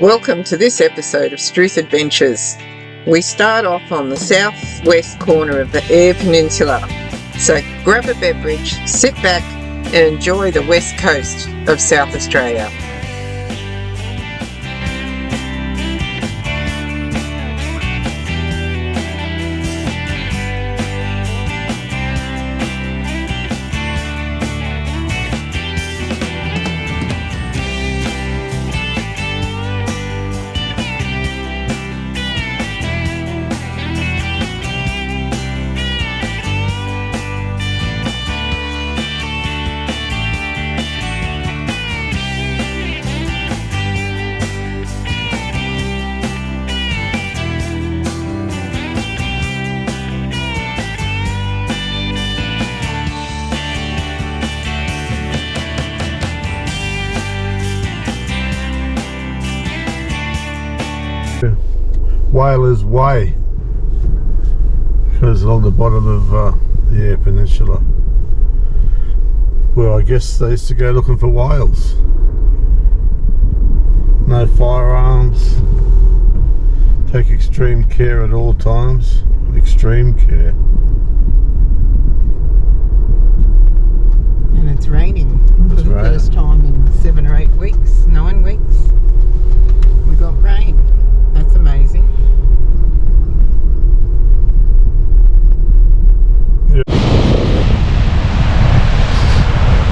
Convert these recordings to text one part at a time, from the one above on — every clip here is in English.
Welcome to this episode of Struth Adventures. We start off on the southwest corner of the Eyre Peninsula, so grab a beverage, sit back and enjoy the west coast of South Australia. Whalers Way, goes along the bottom of the Eyre Peninsula, where I guess they used to go looking for whales. No firearms, take extreme care at all times, extreme care. And it's raining for the first time in 7 or 8 weeks, 9 weeks. We got rain. That's amazing. Yeah.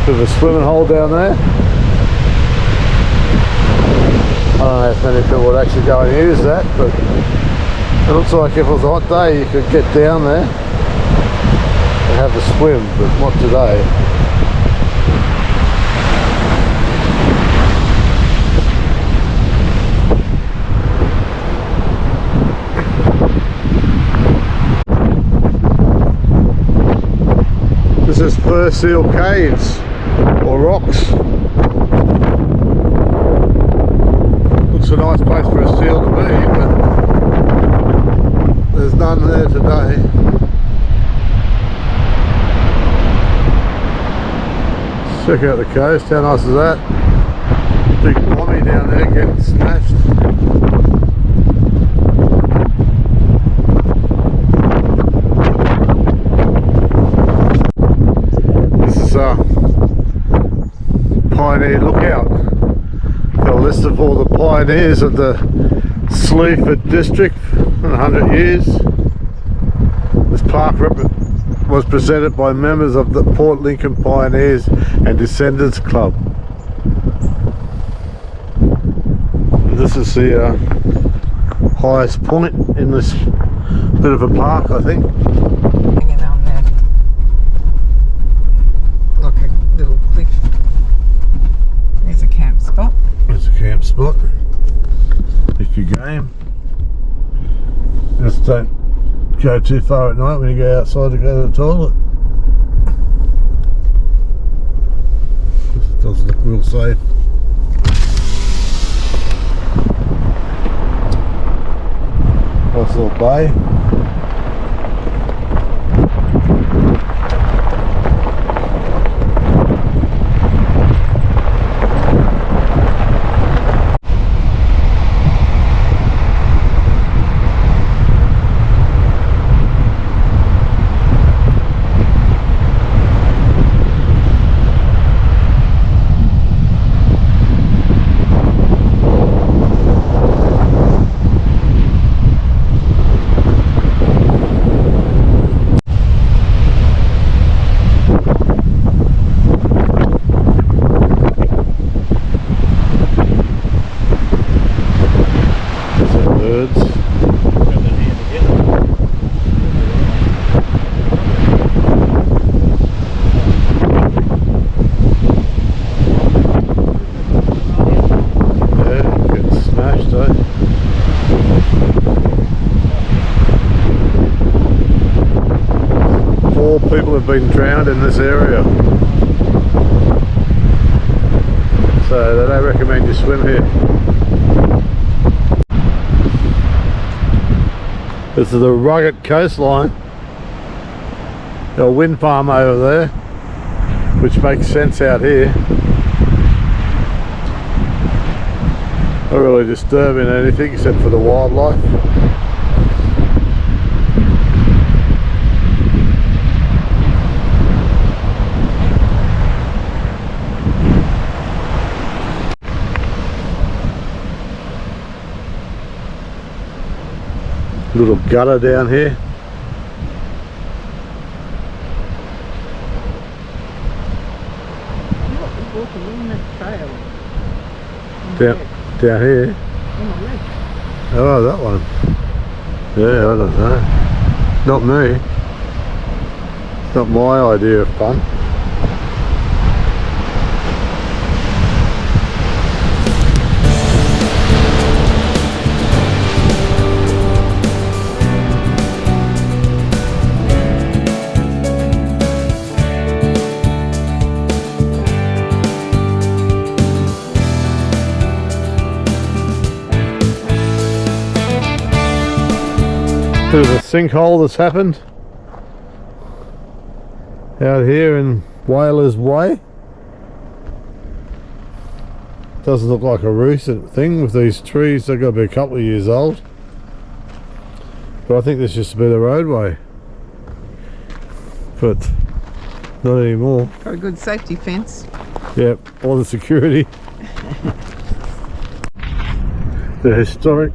Bit of a swimming hole down there. I don't know if many people would actually go and use that, but it looks like if it was a hot day you could get down there and have a swim, but not today. This is fur seal caves or rocks. Looks a nice place for a seal to be, but there's none there today. Check out the coast, how nice is that? Big bommy down there getting smashed. Pioneer Lookout. Got a list of all the pioneers of the Sleaford district in 100 years. This park was presented by members of the Port Lincoln Pioneers and Descendants Club. And this is the highest point in this bit of a park, I think. Hanging on there. Like a little cliff. There's a camp spot. There's a camp spot. If you game. Just don't go too far at night when you go outside to go to the toilet. Just doesn't look real safe. Nice little bay. People have been drowned in this area, so they don't recommend you swim here. This is a rugged coastline. Got a wind farm over there, which makes sense out here. Not really disturbing anything except for the wildlife. Little gutter down here. Down here. Oh, that one. Yeah, I don't know. Not me. It's not my idea of fun. Bit of a sinkhole that's happened out here in Whalers Way. Doesn't look like a recent thing with these trees. They've got to be a couple of years old, but I think there's just a bit of roadway, but not anymore. Got a good safety fence. Yep, all the security. The historic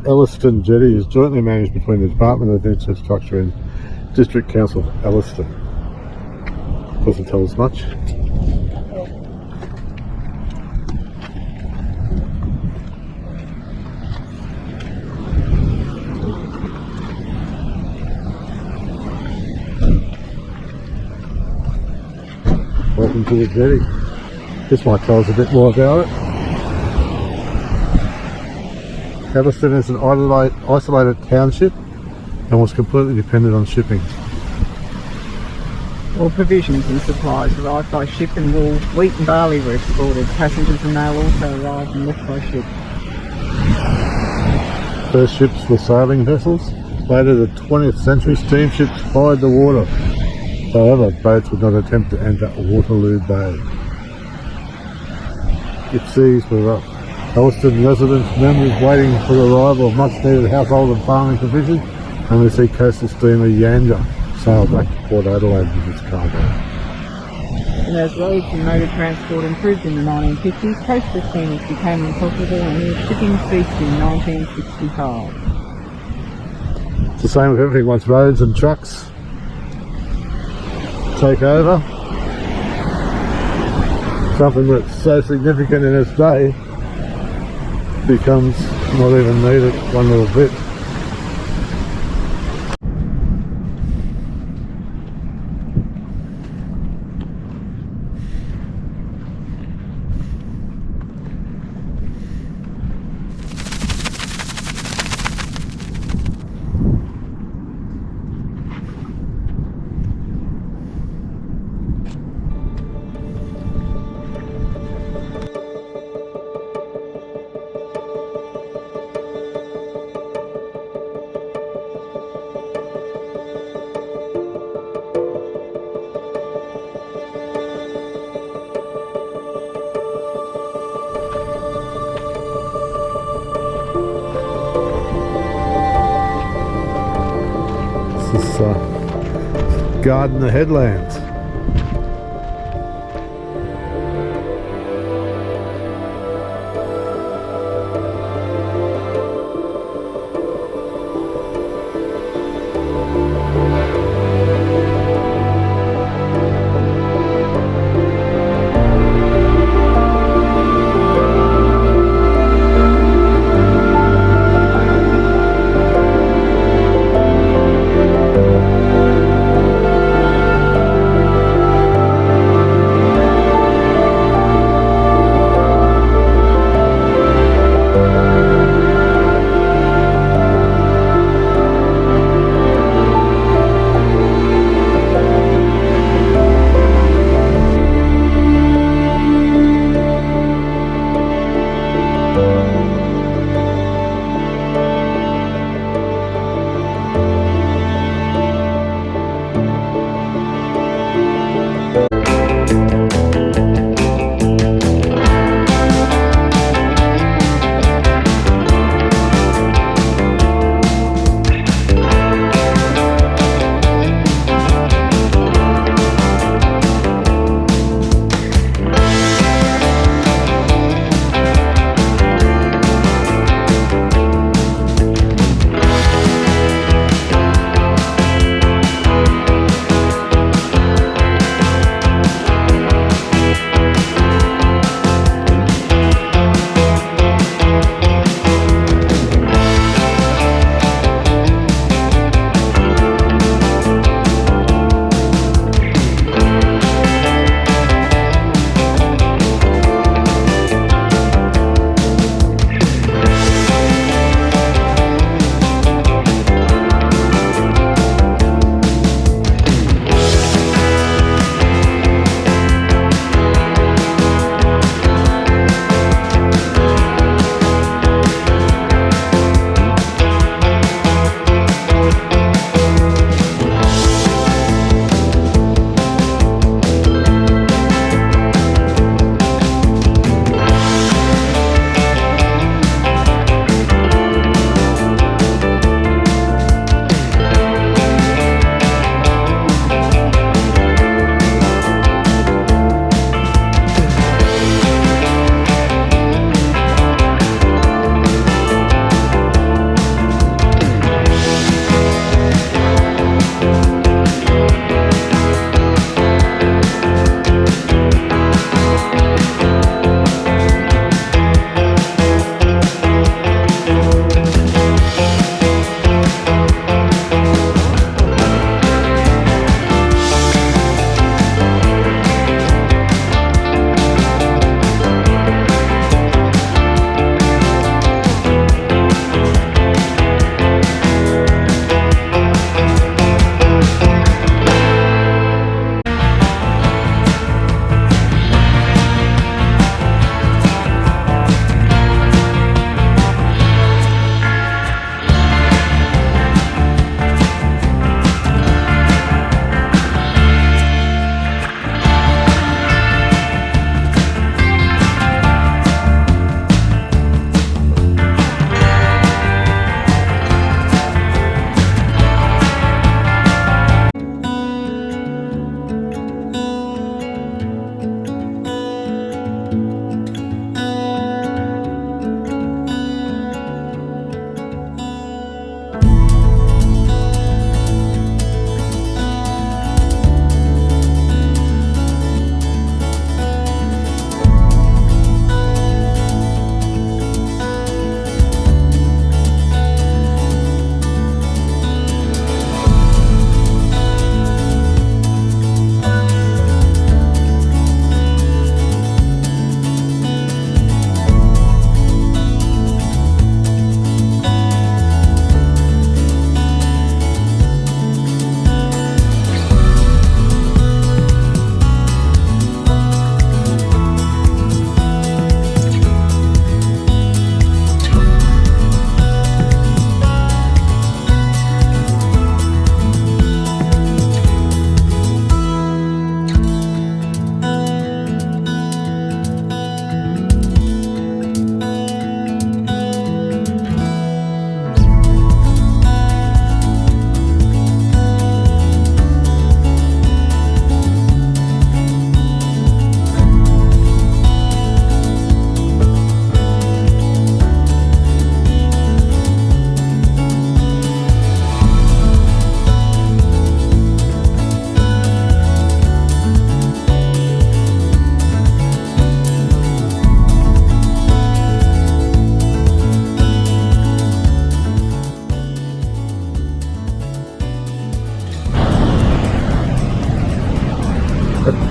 Elliston Jetty is jointly managed between the Department of Infrastructure and District Council of Elliston. Doesn't tell us much. Welcome to the jetty. This might tell us a bit more about it. Elliston is an isolated township and was completely dependent on shipping. All provisions and supplies arrived by ship, and wool, wheat and barley were exported. Passengers and mail also arrived and left by ship. First ships were sailing vessels. Later the 20th century steamships plied the water. However, boats would not attempt to enter Waterloo Bay. Its seas were rough. Elliston residents' memories waiting for the arrival of much needed household and farming provisions, and we see coastal steamer Yanja sail back to Port Adelaide with its cargo. And as roads and motor transport improved in the 1950s, coastal steamers became unprofitable and shipping ceased in 1965. It's the same with everything. Once roads and trucks take over, something that's so significant in its day becomes not even needed one little bit. This is Gardner Headlands.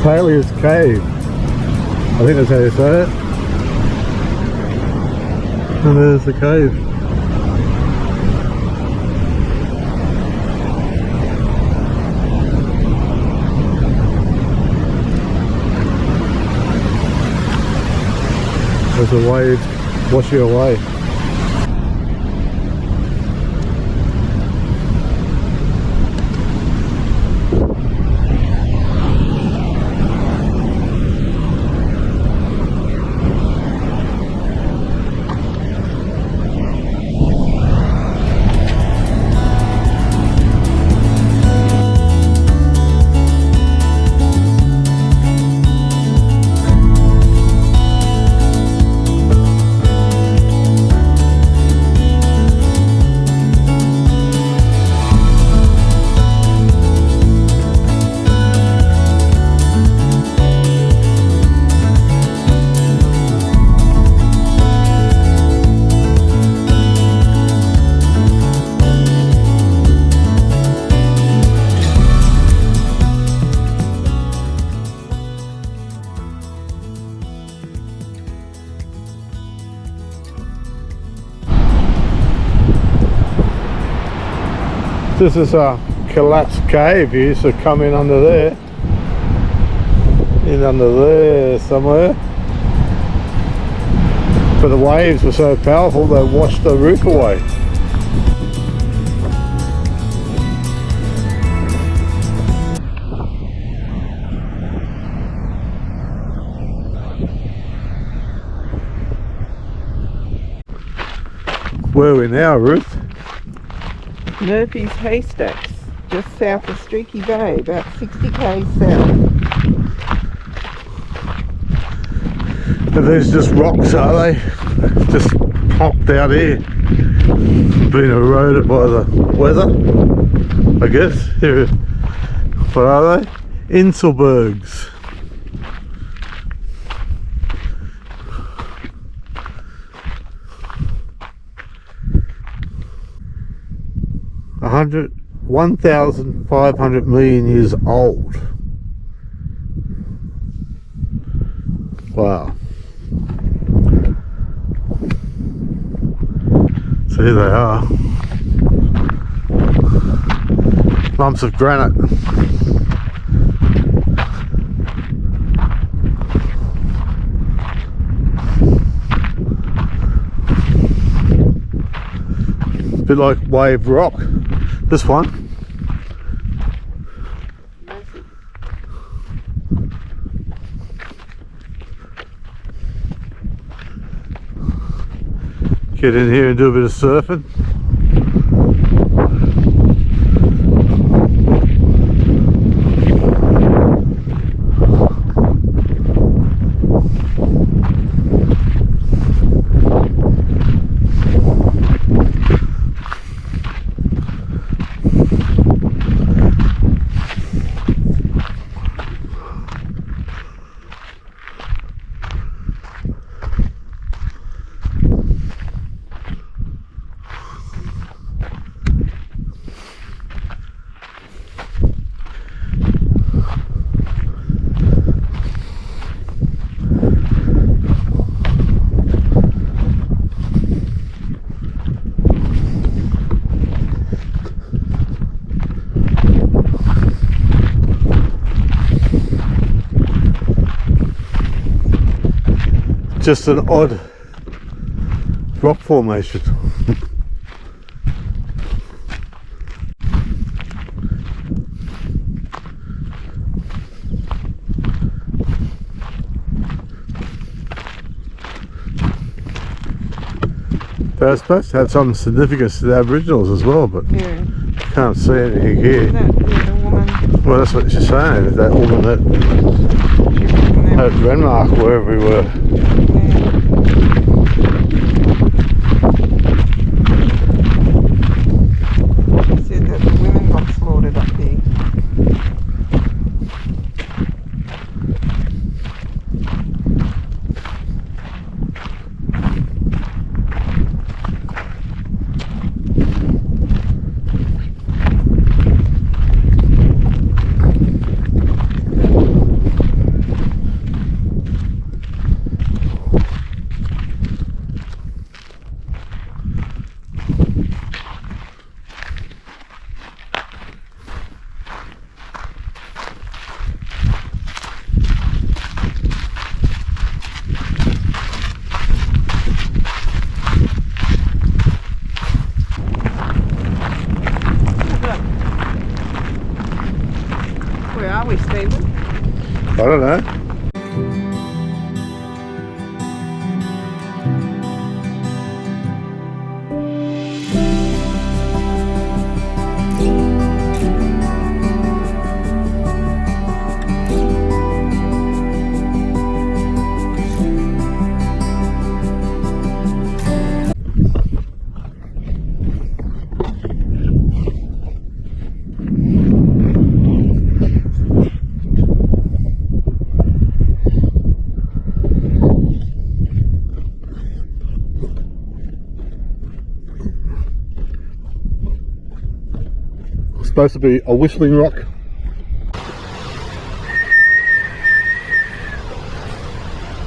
Peleus Cave. I think that's how you say it. And there's the cave. There's a wave washing away. This is a collapsed cave here, so come in under there. In under there somewhere. But the waves were so powerful they washed the roof away. Where are we now, Ruth? Murphy's Haystacks, just south of Streaky Bay, about 60 k's south. And these just rocks, are they? Just plopped out here. Been eroded by the weather, I guess. Here, what are they? Inselbergs. A 1,500 million years old. Wow. So here they are. Lumps of granite. A bit like wave rock. This one. Get in here and do a bit of surfing. Just an odd rock formation. They're supposed to have some significance to the Aboriginals as well, but Yeah. can't see anything here. The woman, Well, that's what she's saying, that woman that had Renmark wherever we were. She said that the women got slaughtered up here. don't know. Supposed to be a whistling rock.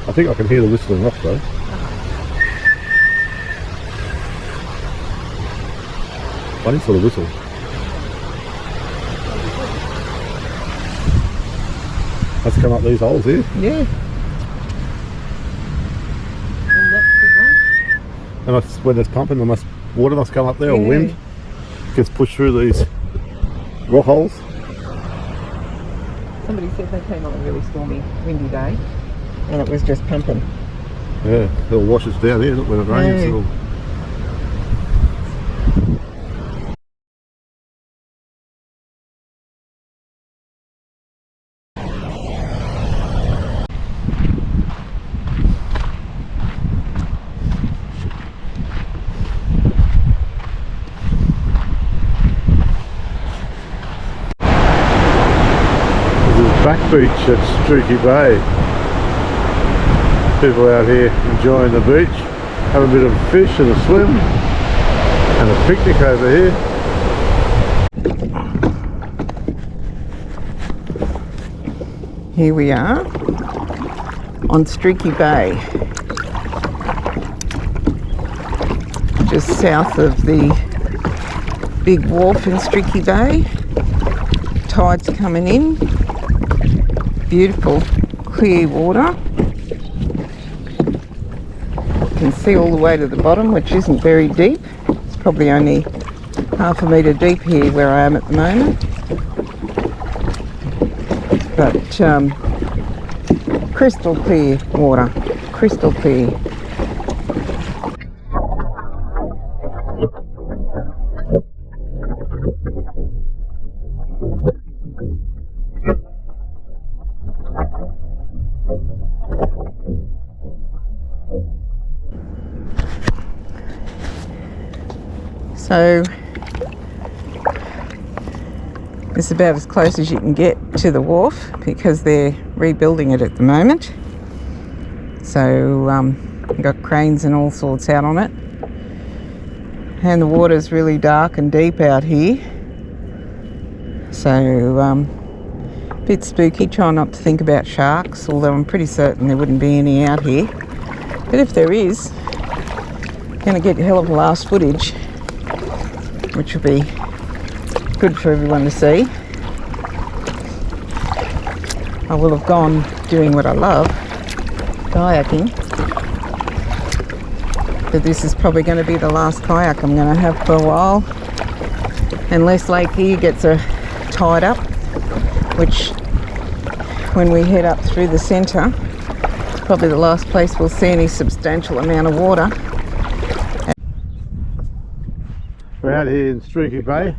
I think I can hear the whistling rock though. Funny sort of whistle. Let's come up these holes here. Yeah. And when there's pumping, water must come up there, or wind gets pushed through these rock holes. Somebody said they came on a really stormy, windy day, and it was just pumping. Yeah, it'll wash us down here when it rains. It'll... Back beach at Streaky Bay. People out here enjoying the beach, having a bit of a fish and a swim and a picnic over here. Here we are on Streaky Bay, just south of the big wharf in Streaky Bay. Tide's coming in. Beautiful clear water. You can see all the way to the bottom, which isn't very deep. It's probably only half a metre deep here where I am at the moment. But crystal clear water, crystal clear. So it's about as close as you can get to the wharf because they're rebuilding it at the moment. So we've got cranes and all sorts out on it. And the water's really dark and deep out here. So a bit spooky, trying not to think about sharks, although I'm pretty certain there wouldn't be any out here. But if there is, gonna get a hell of a last footage, which will be good for everyone to see. I will have gone doing what I love, kayaking, but this is probably going to be the last kayak I'm going to have for a while, unless Lake Erie gets tied up, which when we head up through the centre, probably the last place we'll see any substantial amount of water. We're out here in Streaky Bay,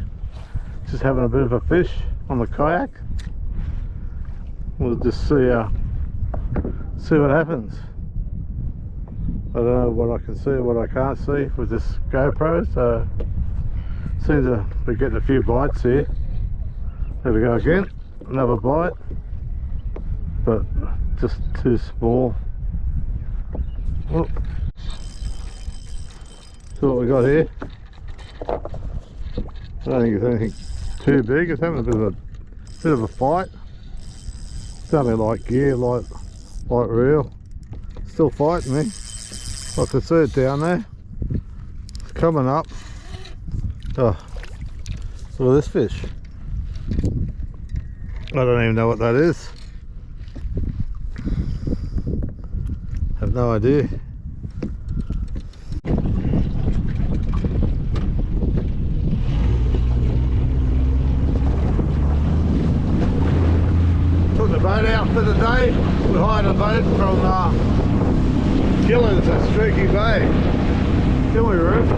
just having a bit of a fish on the kayak. We'll just see what happens. I don't know what I can see and what I can't see with this GoPro, so seems to be getting a few bites here. There we go again, another bite, but just too small. Oh. So what we got here? I don't think it's anything too big. It's having a bit of a fight. It's only light gear, light reel. Still fighting me. I can see it down there. It's coming up. Oh, look at this fish. I don't even know what that is. Have no idea. Took the boat out for the day. motorboat from Killers at Streaky Bay. Can we, Ruth?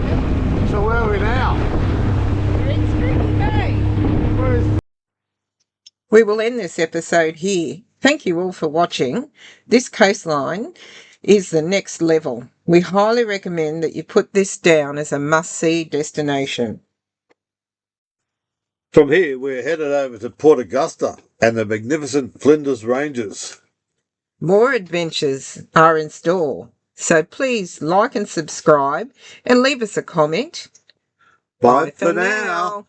So where are we now? We're in Streaky Bay. Where is... We will end this episode here. Thank you all for watching. This coastline is the next level. We highly recommend that you put this down as a must-see destination. From here, we're headed over to Port Augusta and the magnificent Flinders Ranges. More adventures are in store, so please like and subscribe and leave us a comment. Bye for now.